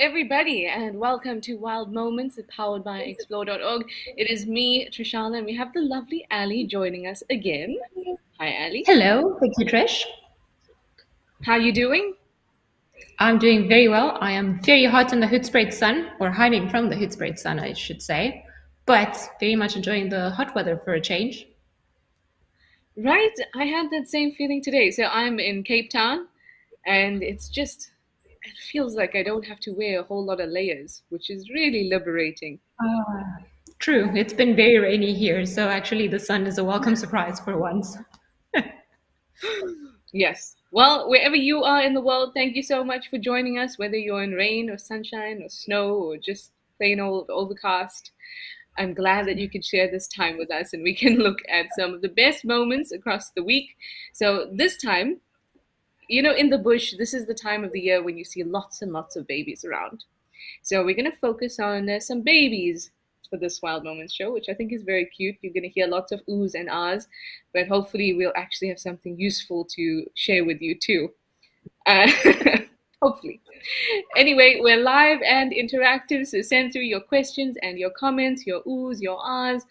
everybody, and welcome to Wild Moments, powered by explore.org. It is me, Trishana, and we have the lovely Ali joining us again. Hi, Ali. Hello, thank you, Trish. How you doing? I'm doing very well. I am very hot in the hood-sprayed sun, or hiding from the hood-sprayed sun, I should say, but very much enjoying the hot weather for a change. Right, I had that same feeling today. So I'm in Cape Town, and it feels like I don't have to wear a whole lot of layers, which is really liberating. True, it's been very rainy here, so actually the sun is a welcome surprise for once. Yes. Well, wherever you are in the world, thank you so much for joining us, whether you're in rain or sunshine or snow or just plain old overcast. I'm glad that you could share this time with us and we can look at some of the best moments across the week. So, this time, in the bush, this is the time of the year when you see lots and lots of babies around. So, we're going to focus on some babies for this Wild Moments show, which I think is very cute. You're going to hear lots of oohs and ahs, but hopefully, we'll actually have something useful to share with you too. Uh, hopefully. Anyway, we're live and interactive, so send through your questions and your comments, your oohs, your ahs.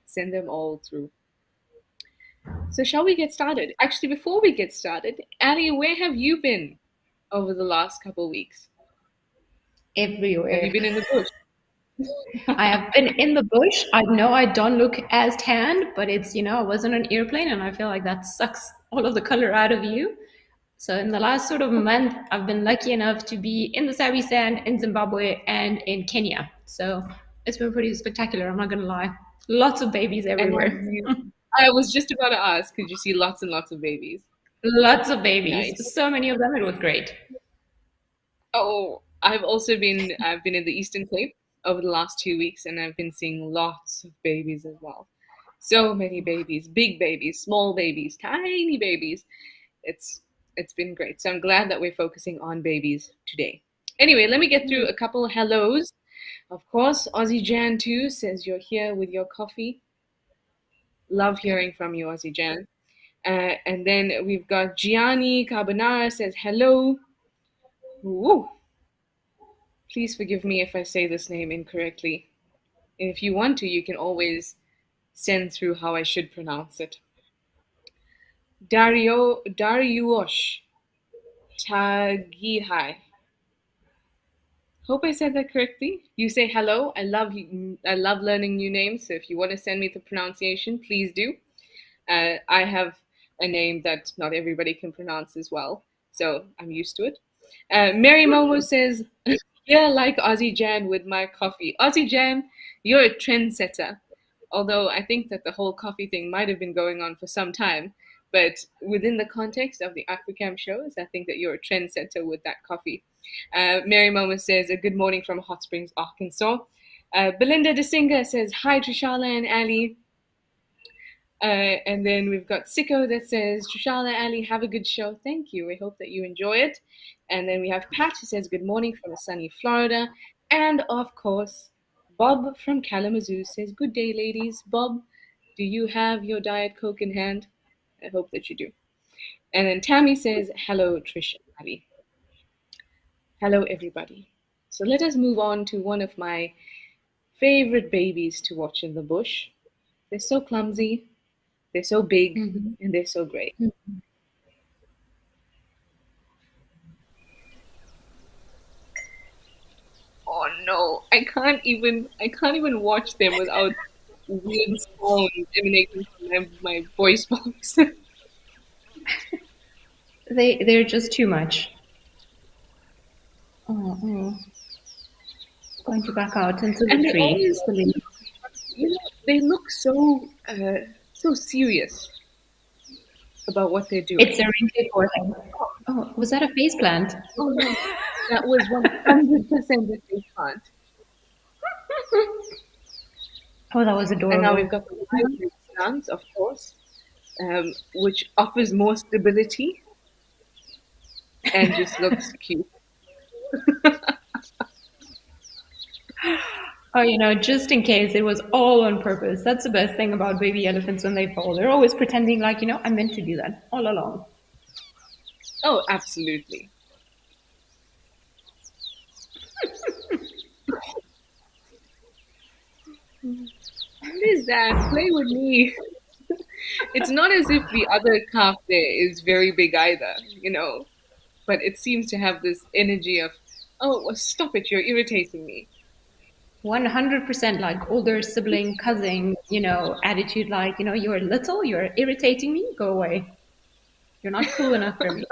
Send them all through. So, shall we get started? Actually, before we get started, Ali, where have you been over the last couple of weeks? Everywhere. Have you been in the bush? I have been in the bush. I know I don't look as tanned, but it's, I was on an airplane and I feel like that sucks all of the color out of you. So in the last sort of month, I've been lucky enough to be in the Sabi Sand, in Zimbabwe, and in Kenya. So it's been pretty spectacular, I'm not going to lie. Lots of babies everywhere. I was just about to ask, could you see lots and lots of babies? Lots of babies. Nice. So many of them, it was great. Oh, I've been in the Eastern Cape over the last 2 weeks, and I've been seeing lots of babies as well. So many babies, big babies, small babies, tiny babies. It's been great. So I'm glad that we're focusing on babies today. Anyway, let me get through a couple of hellos. Of course, Aussie Jan too says you're here with your coffee. Love hearing from you, Aussie Jan. And then we've got Gianni Carbonara says hello. Ooh. Please forgive me if I say this name incorrectly. And if you want to, you can always send through how I should pronounce it. Dariush Tagihai. Hope I said that correctly. You say hello. I love learning new names. So if you want to send me the pronunciation, please do. I have a name that not everybody can pronounce as well, so I'm used to it. Mary Momo says, yeah, like Aussie Jan with my coffee. Aussie Jan, you're a trendsetter. Although I think that the whole coffee thing might have been going on for some time. But within the context of the Africam shows, I think that you're a trendsetter with that coffee. Mary Momo says, a good morning from Hot Springs, Arkansas. Belinda DeSinger says, hi, Trishala and Ali. And then we've got Sicko that says, Trishala, Ali, have a good show. Thank you. I hope that you enjoy it. And then we have Pat who says, good morning from sunny Florida. And of course, Bob from Kalamazoo says, good day, ladies. Bob, do you have your Diet Coke in hand? I hope that you do. And then Tammy says, hello, Trish and Ali. Hello, everybody. So let us move on to one of my favorite babies to watch in the bush. They're so clumsy. They're so big, and they're so great. Oh no, I can't even watch them without weird sounds emanating from my voice box. They're just too much. Oh. Going to back out into the tree. They look so serious about what they're doing. It's a wrinkly forehead. Oh, was that a face plant? Oh no, that was 100% a face plant. Oh, that was adorable. And now we've got the hybrid stance, of course, which offers more stability and just looks cute. Oh, just in case, it was all on purpose. That's the best thing about baby elephants when they fall. They're always pretending like, I meant to do that all along. Oh, absolutely. is that? Play with me. It's not as if the other calf there is very big either, but it seems to have this energy of, oh, well, stop it, you're irritating me. 100% like older sibling, cousin, attitude like, you're little, you're irritating me, go away. You're not cool enough for me.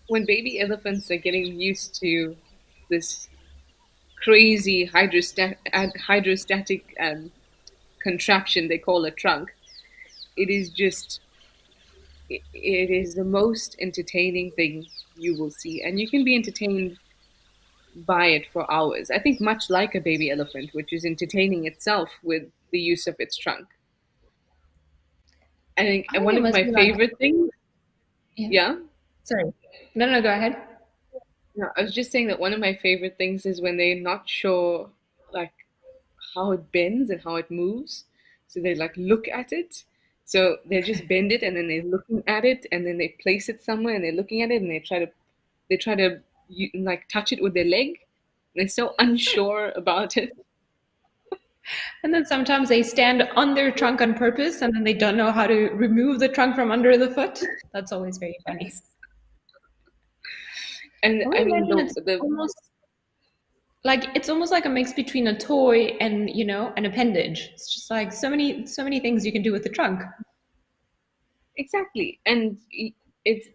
When baby elephants are getting used to this crazy hydrostatic contraption they call a trunk, it is just it is the most entertaining thing you will see, and you can be entertained by it for hours. I think much like a baby elephant, which is entertaining itself with the use of its trunk. I think I think one it of must my be like, favorite things, yeah. yeah. Sorry. No, no, go ahead. No, I was just saying that one of my favorite things is when they're not sure, like, how it bends and how it moves. So they like look at it. So they just bend it and then they're looking at it and then they place it somewhere and they're looking at it and they try to like touch it with their leg. They're so unsure about it. And then sometimes they stand on their trunk on purpose and then they don't know how to remove the trunk from under the foot. That's always very funny. Yes. And I would I mean imagine it's almost like a mix between a toy and an appendage. It's just like so many things you can do with the trunk. exactly. And it's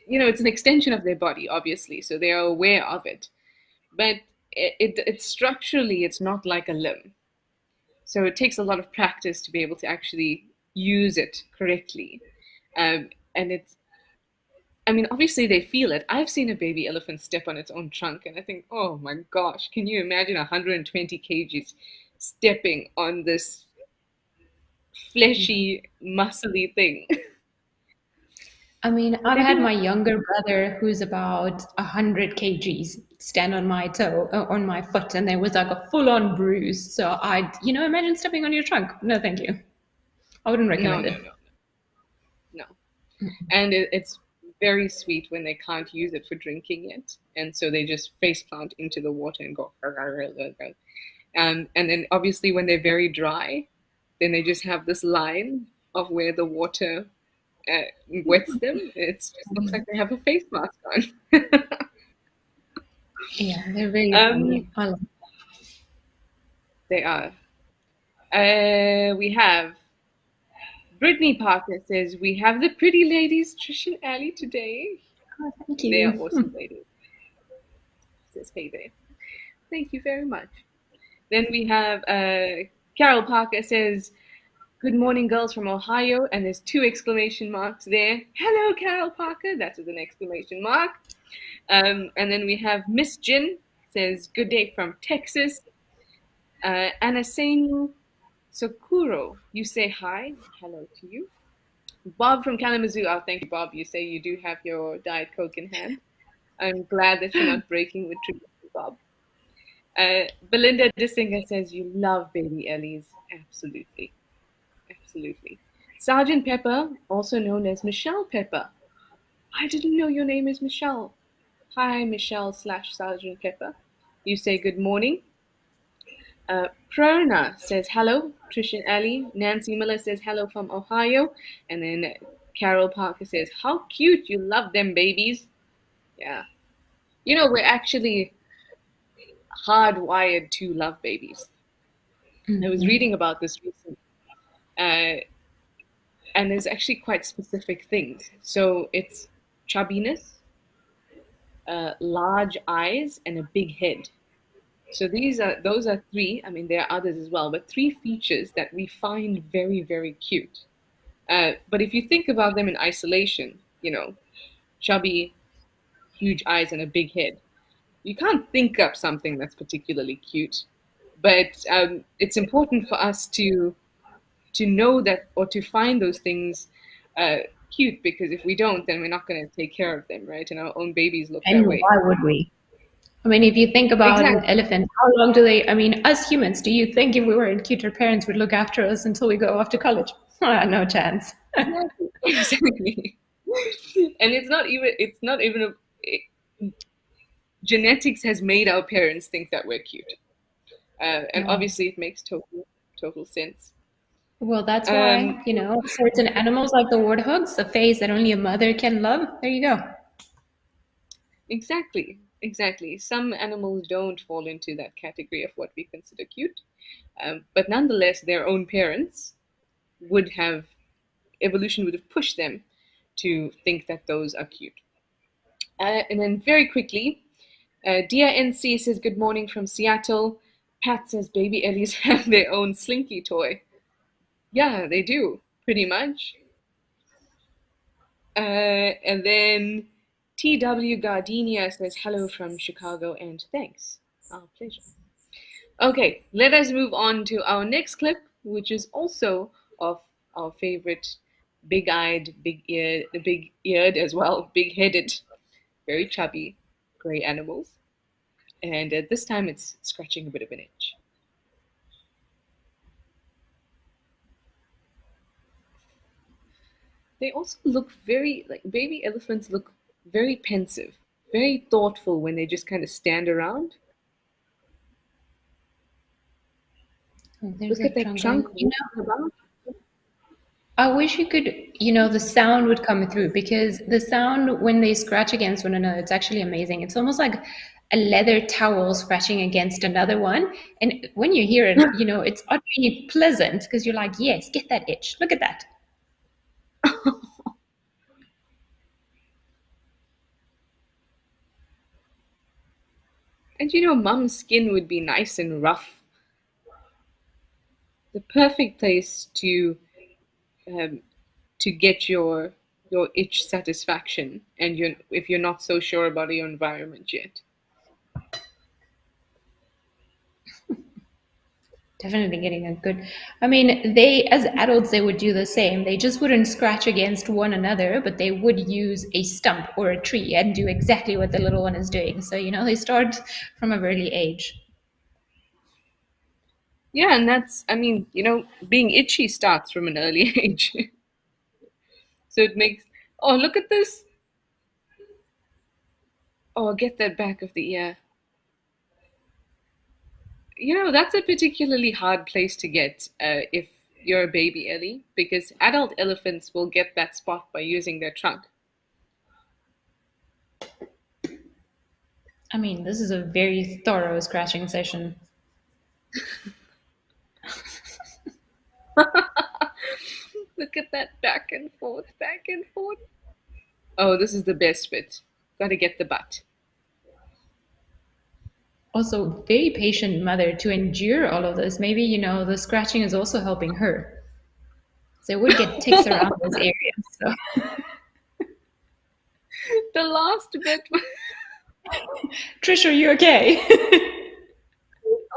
it's an extension of their body, obviously, so they are aware of it. But it's structurally it's not like a limb. So it takes a lot of practice to be able to actually use it correctly. And I mean, obviously they feel it. I've seen a baby elephant step on its own trunk, and I think, oh my gosh, can you imagine 120 kgs stepping on this fleshy, muscly thing? I mean, But I've they had do. my younger brother who's about 100 kgs stand on my toe, on my foot, and there was like a full-on bruise. So imagine stepping on your trunk. No, thank you. I wouldn't No, recommend no, it. no, no. And it's very sweet when they can't use it for drinking it, and so they just face plant into the water and go. And then obviously when they're very dry, then they just have this line of where the water wets them. It just looks like they have a face mask on. Yeah, they're very um, funny. I love. they are. We have Brittany Parker says we have the pretty ladies, Trish and Ali today. Oh, thank They are you. awesome ladies. Says hey there. Thank you very much. Then we have Carol Parker says, good morning, girls from Ohio. And there's two exclamation marks there. Hello, Carol Parker. That's with an exclamation mark. And then we have Miss Jin says, good day from Texas. Anasenu Sokuro, you say hi. Hello to you. Bob from Kalamazoo. Oh, thank you, Bob. You say you do have your Diet Coke in hand. I'm glad that you're not breaking the tradition, Bob. Belinda Dissinger says you love baby Ellies. Absolutely. Absolutely. Sergeant Pepper, also known as Michelle Pepper. I didn't know your name is Michelle. Hi, Michelle slash Sergeant Pepper. You say good morning. Prerna says hello. Trish and Ali. Nancy Miller says hello from Ohio. And then Carol Parker says, how cute. You love them babies. Yeah. We're actually hardwired to love babies. I was reading about this recently. Uh, and there's actually quite specific things. So it's chubbiness, large eyes, and a big head. So those are three. I mean, there are others as well, but three features that we find very, very cute. But if you think about them in isolation, chubby, huge eyes, and a big head, you can't think up something that's particularly cute. But it's important for us to know that or to find those things uh, cute, because if we don't, then we're not going to take care of them, right? And our own babies look that And way. why would we? I mean, if you think about an Exactly. elephant, how long do they, I mean, us humans, do you think if we were in cuter parents would look after us until we go off to college? No chance. Exactly. Exactly. And it's not even genetics has made our parents think that we're cute, and Oh. obviously it makes total sense. Well, that's Um, why, certain animals like the warthogs, a face that only a mother can love. There you go. exactly. Some animals don't fall into that category of what we consider cute, but nonetheless, their own parents would have evolution would have pushed them to think that those are cute. And then very quickly, Dear NC says good morning from Seattle. Pat says baby Ellies have their own slinky toy. Yeah, they do, pretty much. And then TW Gardenia says hello from Chicago and thanks. Our pleasure. Okay, let us move on to our next clip, which is also of our favorite big-eyed, big-eared as well, big-headed, very chubby gray animals. And this time it's scratching a bit of an itch. They also look very, like baby elephants look very pensive, very thoughtful when they just kind of stand around. Oh, there's Look a at that trunk going. trunk moving about. I wish you could, the sound would come through because the sound when they scratch against one another, it's actually amazing. It's almost like a leather towel scratching against another one. And when you hear it, it's utterly pleasant because you're like, yes, get that itch. Look at that. And mom's skin would be nice and rough. The perfect place um, to get your itch satisfaction, and if you're not so sure about your environment yet. Definitely getting a good. I mean, they, as adults, they would do the same. They just wouldn't scratch against one another, but they would use a stump or a tree and do exactly what the little one is doing. So, they start from a early age. Yeah, and that's, I mean, being itchy starts from an early age. So it makes, oh, look at this. Oh, get that back of the ear. That's a particularly hard place to get if you're a baby Ellie, because adult elephants will get that spot by using their trunk. I mean, this is a very thorough scratching session. Look at that back and forth, back and forth. Oh, this is the best bit. Gotta get the butt. Also, very patient mother to endure all of this. Maybe, the scratching is also helping her. So it would get ticks around those areas. So. The last bit. Trish, are you okay?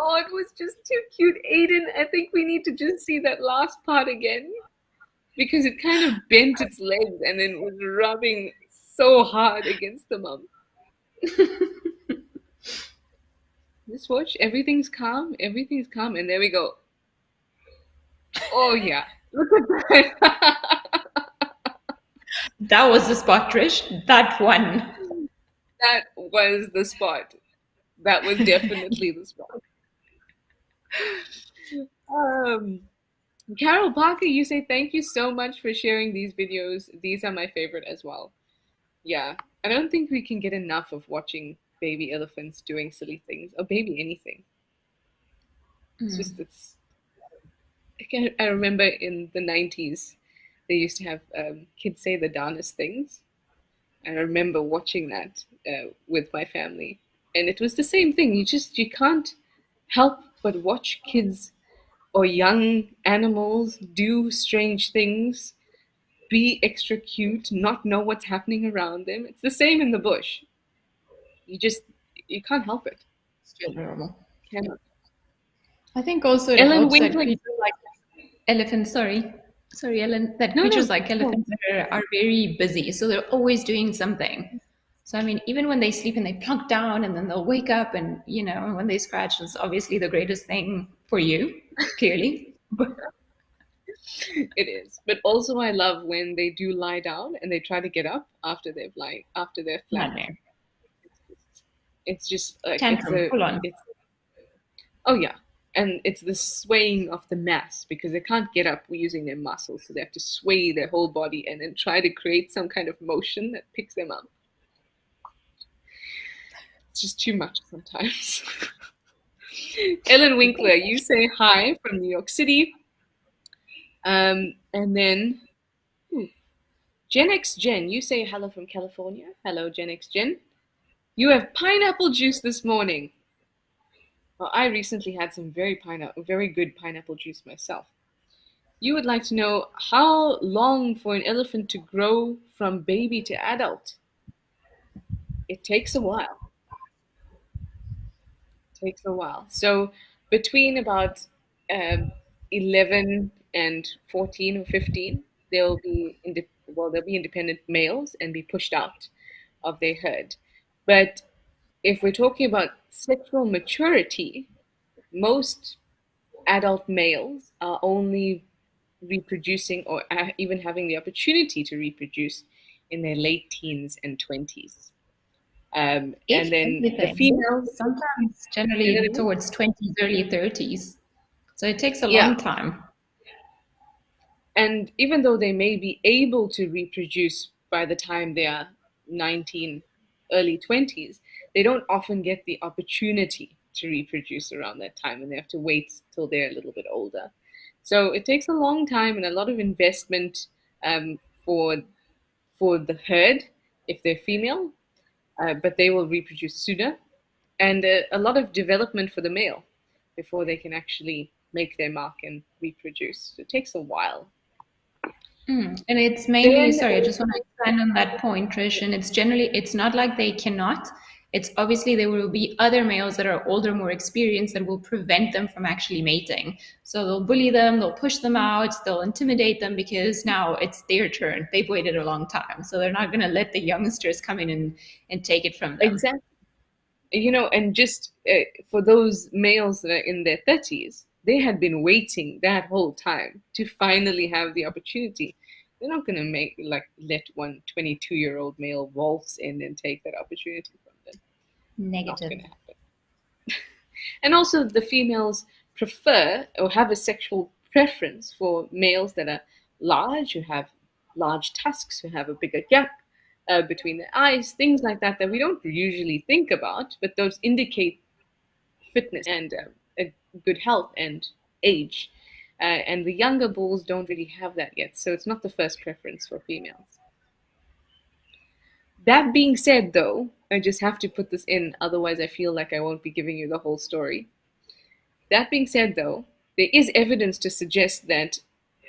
Oh, it was just too cute. Aiden, I think we need to just see that last part again because it kind of bent its legs and then was rubbing so hard against the mum. Just watch. Everything's calm. Everything's calm. And there we go. Oh, yeah. Look at that. That was the spot, Trish. That one. That was the spot. That was definitely the spot. Um, Carol Parker, you say thank you so much for sharing these videos. These are my favorite as well. Yeah, I don't think we can get enough of watching baby elephants doing silly things or baby anything. It's just it's. I remember in the 90s, they used to have kids say the darnest things. I remember watching that with my family, and it was the same thing. You can't help but watch kids or young animals do strange things, be extra cute, not know what's happening around them. It's the same in the bush. You just you can't help it. Still normal. Cannot. I think also it Ellen helps that Winkler. creatures like elephants, sorry, Ellen, that No, creatures no. like No. elephants are very busy. So they're always doing something. So, I mean, even when they sleep and they plunk down and then they'll wake up and, when they scratch, it's obviously the greatest thing for you, clearly. But It is. But also I love when they do lie down and they try to get up after they're flat. nightmare. It's just like Tantrum, full on. it's oh yeah, and it's the swaying of the mass because they can't get up using their muscles, so they have to sway their whole body and then try to create some kind of motion that picks them up. It's just too much sometimes. Ellen Winkler, you say hi from New York City. And then Gen X Jen, you say hello from California. Hello, Gen X Jen. You have pineapple juice this morning. Well, I recently had some very good pineapple juice myself. You would like to know how long for an elephant to grow from baby to adult. It takes a while. Takes a while. So between about um, 11 and 14 or 15, they'll be independent males and be pushed out of their herd. But if we're talking about sexual maturity, most adult males are only reproducing or even having the opportunity to reproduce in their late teens and 20s. If And then the anything, females, sometimes say that generally again? towards 20s, early 30s. So it takes a Yeah, long time. and even though they may be able to reproduce by the time they are 19, early 20s, they don't often get the opportunity to reproduce around that time and they have to wait till they're a little bit older. So it takes a long time and a lot of investment um, for the herd if they're female, but they will reproduce sooner, and a lot of development for the male before they can actually make their mark and reproduce. So it takes a while. And it's mainly, Then, sorry, I just want to expand on that point, Trish. And it's generally, it's not like they cannot. It's obviously there will be other males that are older, more experienced, that will prevent them from actually mating. So they'll bully them, they'll push them out, they'll intimidate them because now it's their turn. They've waited a long time. So they're not going to let the youngsters come in and take it from them. exactly, and just for those males that are in their 30s, they had been waiting that whole time to finally have the opportunity. They're not going to let one 22-year-old male waltz in and take that opportunity from them. Not Negative. going to happen. And also, the females prefer or have a sexual preference for males that are large, who have large tusks, who have a bigger gap between their eyes, things like that that we don't usually think about, but those indicate fitness and a good health and age. And the younger bulls don't really have that yet, so it's not the first preference for females. That being said, though, I just have to put this in, otherwise, I feel like I won't be giving you the whole story. That being said, though, there is evidence to suggest that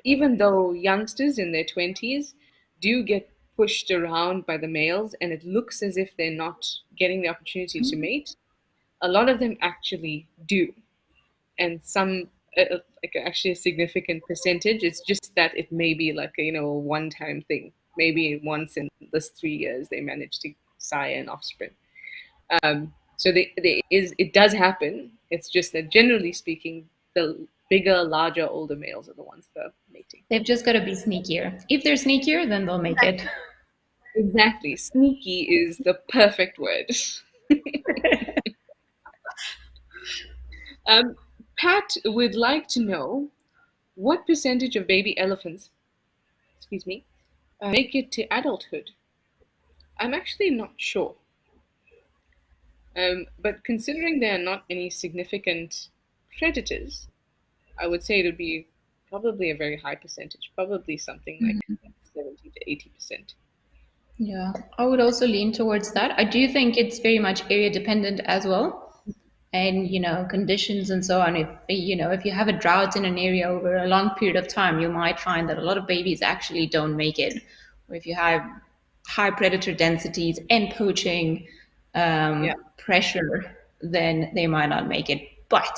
even though youngsters in their 20s do get pushed around by the males and it looks as if they're not getting the opportunity to mate, a lot of them actually do. And some, like actually a significant percentage, it's just that it may be like a one-time thing. Maybe once in this 3 years they manage to sire an offspring. So it does happen. It's just that generally speaking, the bigger, larger, older males are the ones that are mating. They've just got to be sneakier. If they're sneakier, then they'll make it. Exactly. Sneaky is the perfect word. um, Pat would like to know what percentage of baby elephants, excuse me, make it to adulthood. I'm actually not sure. But considering there are not any significant predators, I would say it would be probably a very high percentage, probably something like 70 to 80%. Yeah, I would also lean towards that. I do think it's very much area dependent as well, and conditions and so on. If you have a drought in an area over a long period of time, you might find that a lot of babies actually don't make it. Or if you have high predator densities and poaching Yeah. pressure, then they might not make it. But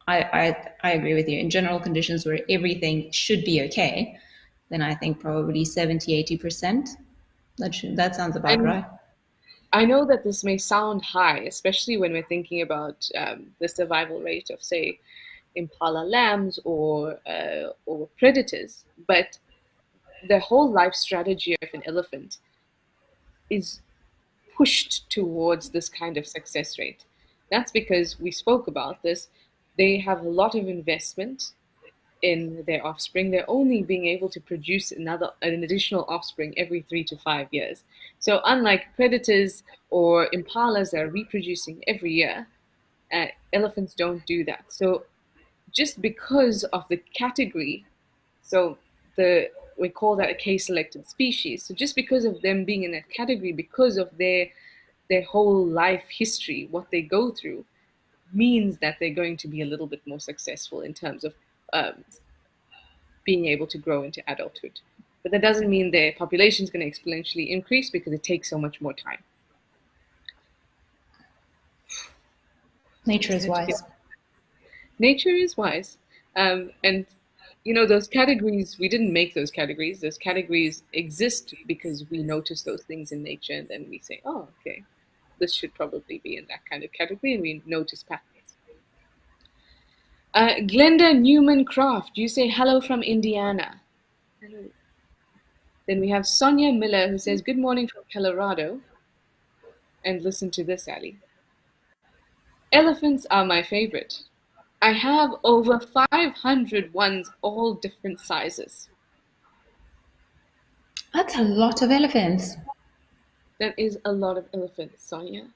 I agree with you. In general conditions where everything should be okay, then I think probably 70-80%. That sounds about And right. I know that this may sound high, especially when we're thinking about the survival rate of, say, impala lambs or predators, but the whole life strategy of an elephant is pushed towards this kind of success rate. That's because we spoke about this. They have a lot of investment in their offspring. They're only being able to produce an additional offspring every 3 to 5 years. So unlike predators or impalas that are reproducing every year, elephants don't do that. So just because of the category, so we call that a case-selected species. So just because of them being in that category, because of their whole life history, what they go through, means that they're going to be a little bit more successful in terms of um, being able to grow into adulthood. But that doesn't mean their population is going to exponentially increase because it takes so much more time. Nature is wise. Nature is wise. And those categories, we didn't make those categories. Those categories exist because we notice those things in nature and then we say, oh, okay, this should probably be in that kind of category, and we notice patterns. Glenda Newman Craft, you say hello from Indiana. Hello. Then we have Sonia Miller who says, good morning from Colorado. And listen to this, Ali. Elephants are my favorite. I have over 500 ones, all different sizes. That's a lot of elephants. That is a lot of elephants, Sonia.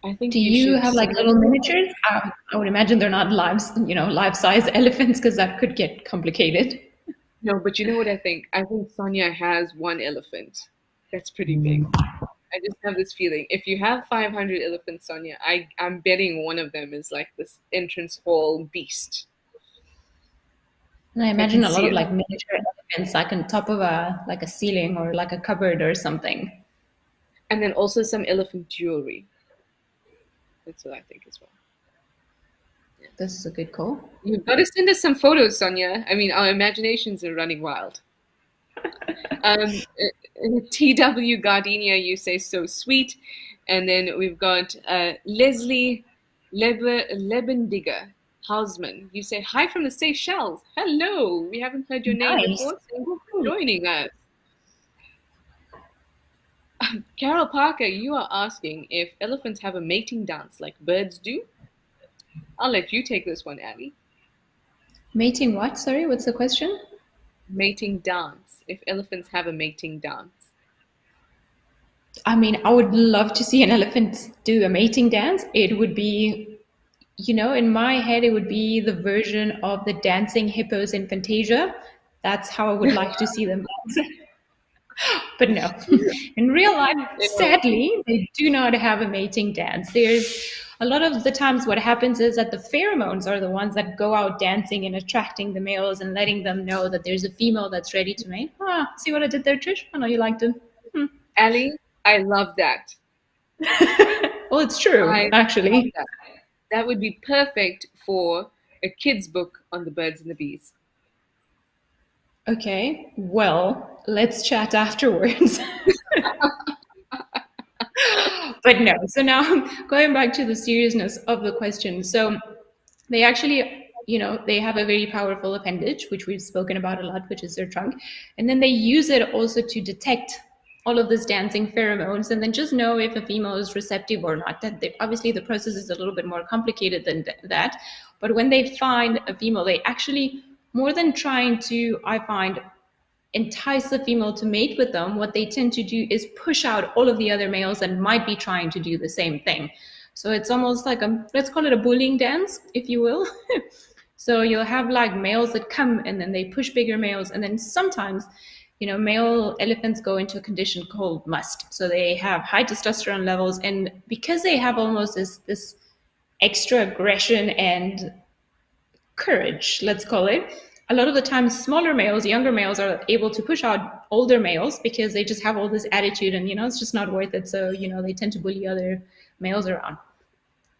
I think Do you have like little miniatures? I would imagine they're not life-size elephants, because that could get complicated. No, but you know what I think? I think Sonia has one elephant. That's pretty big. I just have this feeling. If you have 500 elephants, Sonia, I'm betting one of them is like this entrance hall beast. And I imagine a lot of like miniature elephants like on top of a ceiling or like a cupboard or something. And then also some elephant jewelry. That's what I think as well. Yeah. This is a good call. You've got to send us some photos, Sonia. I mean, our imaginations are running wild. TW Gardenia, you say so sweet. And then we've got Leslie Lebendiger Hausman. You say hi from the Seychelles. Hello. We haven't heard your name before. Thank you for joining us. Carol Parker, you are asking if elephants have a mating dance like birds do. I'll let you take this one, Abby. Mating what? Sorry, what's the question? Mating dance. If elephants have a mating dance. I mean, I would love to see an elephant do a mating dance. It would be, in my head, it would be the version of the dancing hippos in Fantasia. That's how I would like to see them dance. But no, in real life, sadly, they do not have a mating dance. There's a lot of the times what happens is that the pheromones are the ones that go out dancing and attracting the males and letting them know that there's a female that's ready to mate. See what I did there, Trish? I know you liked it. Ali, I love that. Well, it's true, actually. That would be perfect for a kid's book on the birds and the bees. Okay, well, let's chat afterwards. But no, so now going back to the seriousness of the question. So they actually, they have a very powerful appendage, which we've spoken about a lot, which is their trunk. And then they use it also to detect all of this dancing pheromones and then just know if a female is receptive or not. Obviously, the process is a little bit more complicated than that. But when they find a female, they actually, more than trying to, I find, entice the female to mate with them, what they tend to do is push out all of the other males that might be trying to do the same thing. So it's almost like let's call it a bullying dance, if you will. So you'll have like males that come and then they push bigger males. And then sometimes, male elephants go into a condition called must. So they have high testosterone levels. And because they have almost this extra aggression and courage, let's call it, a lot of the times smaller males, younger males are able to push out older males because they just have all this attitude and, it's just not worth it. So, they tend to bully other males around.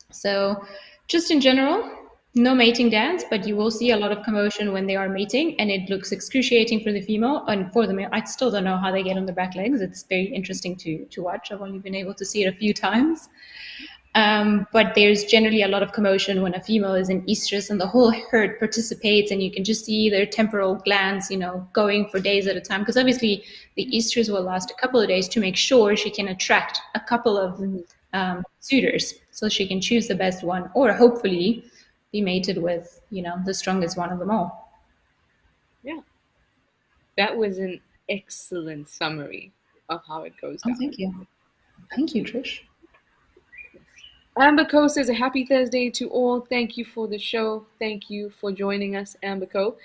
So just in general, no mating dance, but you will see a lot of commotion when they are mating, and it looks excruciating for the female and for the male. I still don't know how they get on their back legs. It's very interesting to watch. I've only been able to see it a few times. But there's generally a lot of commotion when a female is in estrus, and the whole herd participates, and you can just see their temporal glands, going for days at a time. Because obviously, the estrus will last a couple of days to make sure she can attract a couple of Mhm. suitors, so she can choose the best one, or hopefully be mated with, the strongest one of them all. Yeah, that was an excellent summary of how it goes Oh, down. thank you. Thank you, Trish. Amber Co says a happy Thursday to all. Thank you for the show. Thank you for joining us, Amber Co.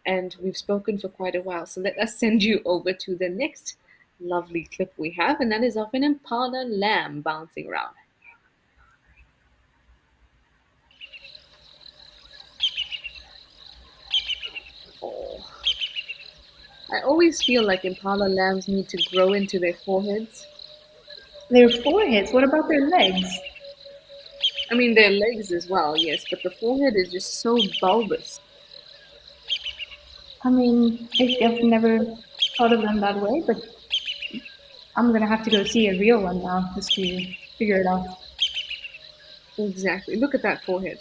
And we've spoken for quite a while, so let us send you over to the next lovely clip we have, and that is of an Impala lamb bouncing around. Oh, I always feel like Impala lambs need to grow into their foreheads. Their foreheads. What about their legs? I mean, their legs as well, yes, but the forehead is just so bulbous. I mean, I've never thought of them that way, but I'm gonna have to go see a real one now just to figure it out. Exactly. Look at that forehead.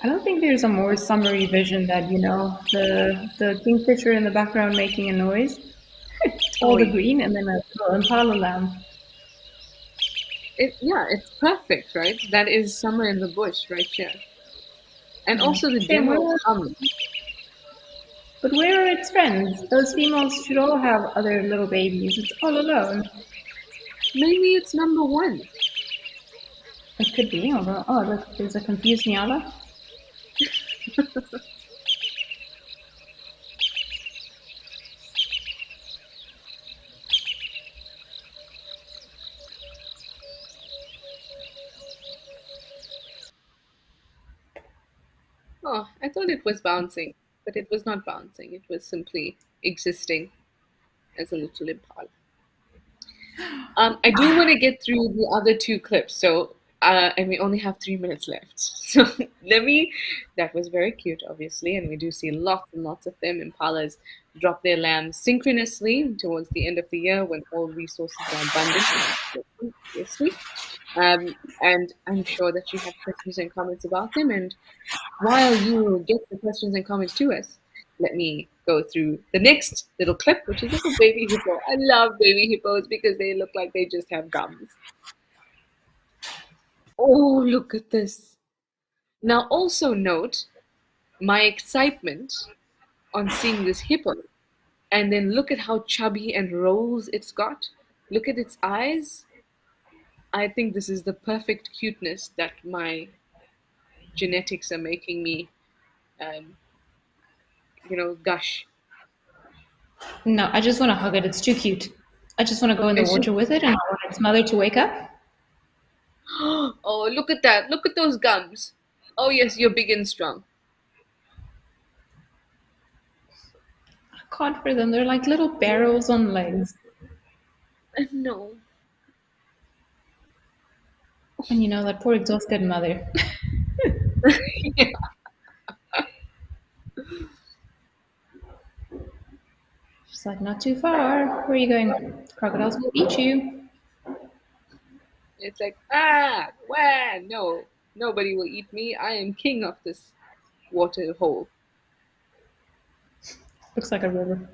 I don't think there's a more summary vision that, the kingfisher in the background making a noise, all Oh, the yeah. green, and then a little impala lamb. Yeah, it's perfect, right? That is summer in the bush right here. And Yeah. also the Shame, general hum. but where are its friends? Those females should all have other little babies. It's all alone. Maybe it's number one. It could be. Oh, look, there's a confused Nyala. Oh, I thought it was bouncing, but it was not bouncing. It was simply existing as a little impala. I do want to get through the other two clips, and we only have 3 minutes left. So let me. That was very cute, obviously, and we do see lots and lots of them. Impalas drop their lambs synchronously towards the end of the year when all resources are abundant, obviously. And I'm sure that you have questions and comments about them. And while you get the questions and comments to us, let me go through the next little clip, which is of a baby hippo. I love baby hippos because they look like they just have gums. Oh, look at this. Now, also note my excitement on seeing this hippo, and then look at how chubby and rolls it's got. Look at its eyes. I think this is the perfect cuteness that my genetics are making me, um, gush. No, I just want to hug it. It's too cute. I just want to go in the It's just water with it, and I want its mother to wake up. Oh, look at that. Look at those gums. Oh, yes, you're big and strong. I can't for them. They're like little barrels on legs. No. And that poor exhausted mother. Yeah. She's like, not too far. Where are you going? Crocodiles will eat you. It's like, wah, no. Nobody will eat me. I am king of this water hole. Looks like a river.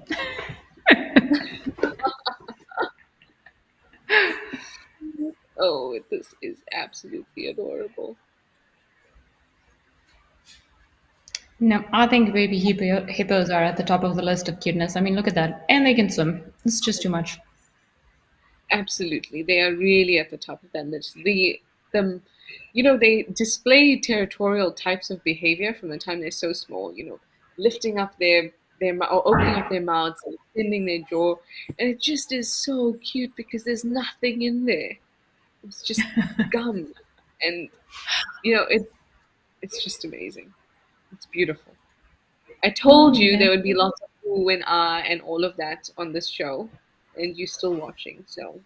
Oh, this is absolutely adorable. No, I think hippos are at the top of the list of cuteness. I mean, look at that. And they can swim. It's just too much. Absolutely. They are really at the top of that list. The they display territorial types of behavior from the time they're so small, lifting up or opening up their mouths and extending their jaw. And it just is so cute because there's nothing in there. It's just gum. And it's just amazing. It's beautiful. I told Oh, you yeah. there would be lots of ooh and ah and all of that on this show, and you're still watching. So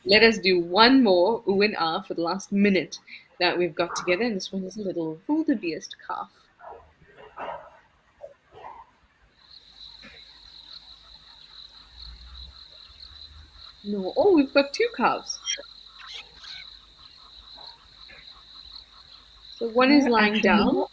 let us do one more ooh and ah for the last minute that we've got together. And this one is a little wildebeest calf. No, oh, we've got two calves. So one is They're lying actually down.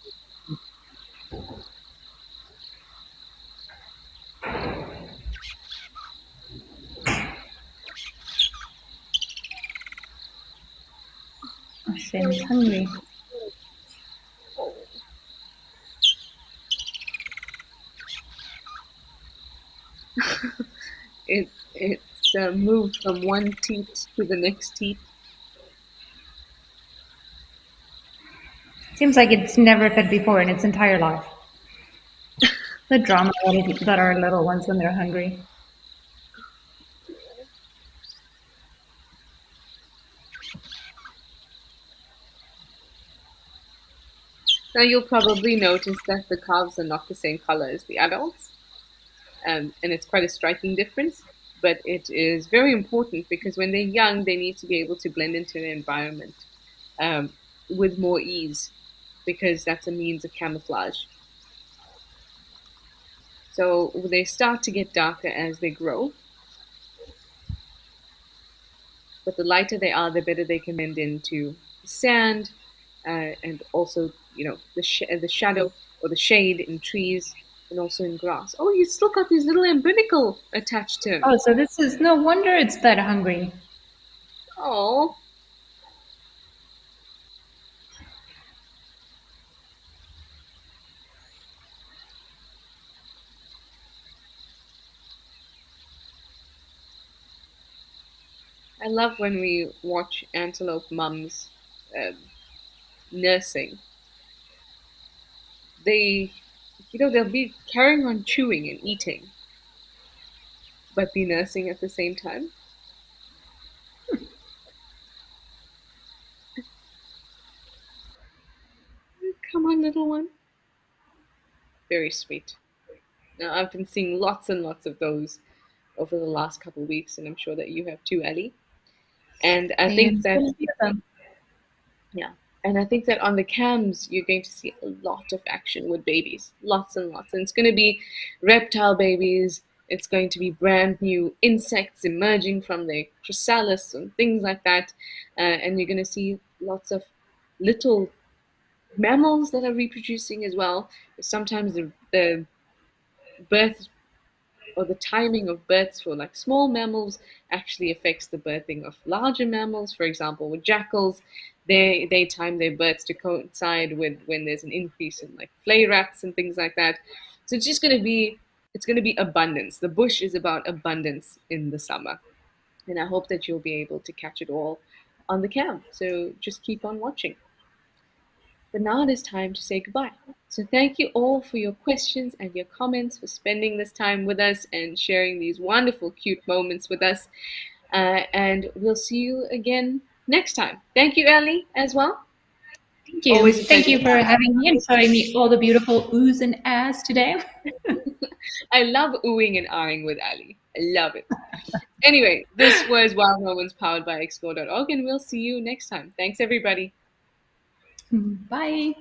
seems hungry. Oh, it's moved from one teat to the next teat. Seems like it's never fed before in its entire life. The drama that are little ones when they're hungry. Now you'll probably notice that the calves are not the same color as the adults, and it's quite a striking difference. But it is very important because when they're young, they need to be able to blend into the environment um, with more ease, because that's a means of camouflage. So they start to get darker as they grow, but the lighter they are, the better they can blend into the sand, and also, the shadow or the shade in trees and also in grass. Oh, you still got these little umbilical attached to him. Oh, so this is no wonder it's that hungry. Oh, I love when we watch antelope mums um, nursing. They, they'll be carrying on chewing and eating, but be nursing at the same time. Come on, little one. Very sweet. Now, I've been seeing lots and lots of those over the last couple of weeks, and I'm sure that you have too, Ellie. And I think It's that, gonna be them. yeah, and I think that on the cams, you're going to see a lot of action with babies, lots and lots. And it's going to be reptile babies, it's going to be brand new insects emerging from their chrysalis and things like that. And you're going to see lots of little mammals that are reproducing as well. Sometimes the birth or the timing of births for like small mammals actually affects the birthing of larger mammals. For example, with jackals, they time their births to coincide with when there's an increase in like flay rats and things like that. So it's going to be abundance. The bush is about abundance in the summer, and I hope that you'll be able to catch it all on the cam. So just keep on watching. But now it is time to say goodbye. So thank you all for your questions and your comments, for spending this time with us and sharing these wonderful, cute moments with us. And we'll see you again next time. Thank you, Ellie, as well. Thank you. Always a Thank pleasure. you for having me and showing me all the beautiful oohs and ahs today. I love oohing and ahhing with Ali. I love it. Anyway, this was Wild Moments powered by Explore.org, and we'll see you next time. Thanks, everybody. Bye.